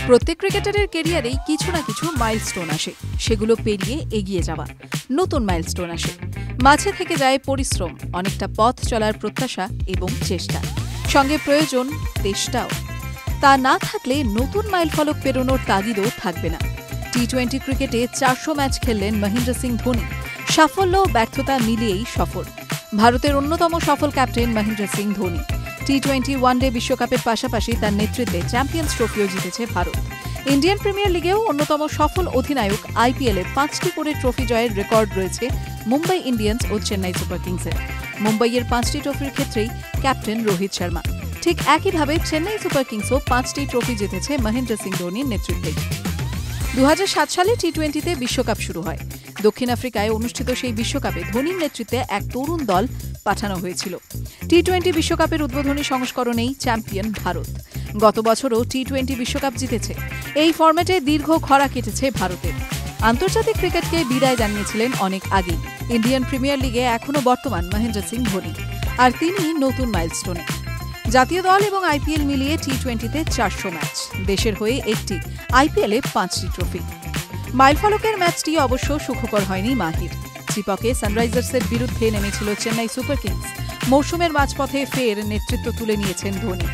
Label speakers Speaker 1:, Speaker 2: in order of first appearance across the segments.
Speaker 1: প্রত্যেক ক্রিকেটারের ক্যারিয়ারেই কিছু না কিছু মাইলস্টোন আসে, সেগুলো পেরিয়ে এগিয়ে যাওয়া। নতুন মাইলস্টোন আসে, মাঝে থেকে যায় পরিশ্রম, অনেকটা পথ চলার প্রত্যাশা এবং চেষ্টা, সঙ্গে প্রয়োজন তেষ্টাও। তা না থাকলে নতুন মাইলফলক পেরোনোর তাগিদও থাকবে না। টি-20 ক্রিকেটে 400 ম্যাচ খেললেন মহেন্দ্র সিং ধোনি। সাফল্য ও ব্যর্থতা মিলিয়েই সফল। ভারতের অন্যতম সফল ক্যাপ্টেন মহেন্দ্র সিং ধোনি। টি-20 ওয়ানডে বিশ্বকাপের পাশাপাশি তার নেতৃত্বে চ্যাম্পিয়ন্স ট্রফিও জিতেছে ভারত। ইন্ডিয়ান প্রিমিয়ার লিগেও অন্যতম সফল অধিনায়ক। আইপিএলে 5টি করে ট্রফি জয়ের রেকর্ড রয়েছে মুম্বাই ইন্ডিয়ান্স ও চেন্নাই সুপার কিংসের। মুম্বাইয়ের 5টি ট্রফির ক্ষেত্রেই ক্যাপ্টেন রোহিত শর্মা। ঠিক একইভাবে চেন্নাই সুপার কিংসও 5টি ট্রফি জিতেছে মহেন্দ্র সিং ধোনির নেতৃত্বে। 2007 সালে টি-20তে বিশ্বকাপ শুরু হয়। দক্ষিণ আফ্রিকায় অনুষ্ঠিত সেই বিশ্বকাপে ধোনির নেতৃত্বে এক তরুণ দল পাঠানো হয়েছিল। টি-20 বিশ্বকাপের উদ্বোধনী সংস্করণেই চ্যাম্পিয়ন ভারত। গত বছরও টি-20 বিশ্বকাপ জিতেছে। এই ফরম্যাটে দীর্ঘ খরা কেটেছে ভারতের। আন্তর্জাতিক ক্রিকেটকে বিদায় জানিয়েছিলেন অনেক আগেই। ইন্ডিয়ান প্রিমিয়ার লিগে এখনও বর্তমান মহেন্দ্র সিং ধোনি, আর তিনি নতুন মাইলস্টোনে। জাতীয় দল এবং আইপিএল মিলিয়ে টি-20তে 400 ম্যাচ, দেশের হয়ে একটি, আইপিএলে 5টি ট্রফি। মাইলফলকের ম্যাচটি অবশ্য সুখকর হয়নি মাহির। চিপকে সানরাইজার্সের বিরুদ্ধে নেমেছিল চেন্নাই সুপার কিংস। মৌসুমের মাঝপথে ফের নেতৃত্ব তুলে নিয়েছেন ধোনি।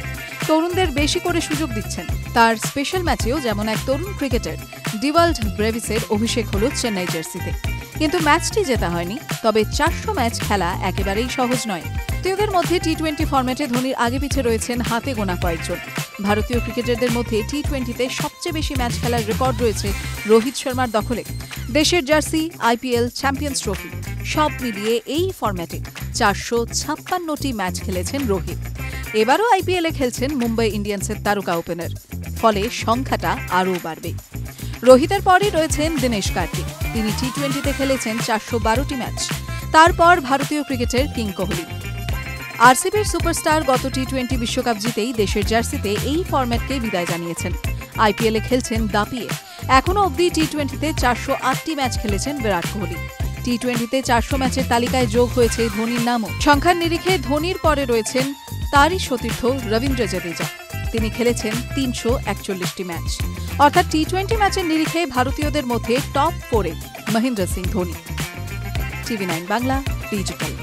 Speaker 1: তরুণদের বেশি করে সুযোগ দিচ্ছেন। তার স্পেশাল ম্যাচেও যেমন এক তরুণ ক্রিকেটার ডিভাল্ড ব্রেভিসের অভিষেক হল চেন্নাই জার্সিতে। কিন্তু ম্যাচটি জেতা হয়নি। তবে 400 ম্যাচ খেলা একেবারেই সহজ নয়। ভারতীয়দের মধ্যে টি-20 ফরম্যাটে ধোনির আগে পিছে রয়েছেন হাতে গোনা কয়েকজন। ভারতীয় ক্রিকেটারদের মধ্যে টি-20তে সবচেয়ে বেশি ম্যাচ খেলার রেকর্ড রয়েছে রোহিত শর্মার দখলে। দেশের জার্সি, আইপিএল, চ্যাম্পিয়ন্স ট্রফি সব মিলিয়ে এই ফরম্যাটে 456টি ম্যাচ খেলেছেন রোহিত। এবারও আইপিএলে খেলছেন মুম্বাই ইন্ডিয়ান্সের তারকা ওপেনার। ফলে সংখ্যাটা আরও বাড়বে। রোহিতের পরই রয়েছেন দীনেশ কার্তিক। তিনি টি-20তে খেলেছেন 412টি ম্যাচ। তারপর ভারতীয় ক্রিকেটের কিং কোহলি। আরসিবির সুপারস্টার গত টি-20 বিশ্বকাপ জিতেই দেশের জার্সিতে এই ফরম্যাটকে বিদায় জানিয়েছেন। আইপিএলে খেলছেন দাপিয়ে। এখনও অবধি টি-20তে 408টি ম্যাচ খেলেছেন বিরাট কোহলি। টি-20তে 400 ম্যাচের তালিকায় যোগ হয়েছে ধোনির নামও। সংখ্যার নিরিখে ধোনির পরে রয়েছেন তারই সতীর্থ রবীন্দ্র জাদেজা। তিনি খেলেছেন 341টি ম্যাচ। অর্থাৎ টি-20 ম্যাচের নিরিখে ভারতীয়দের মধ্যে টপ 4-এ মহেন্দ্র সিং ধোনি। টিভি9 বাংলা ডিজিটাল।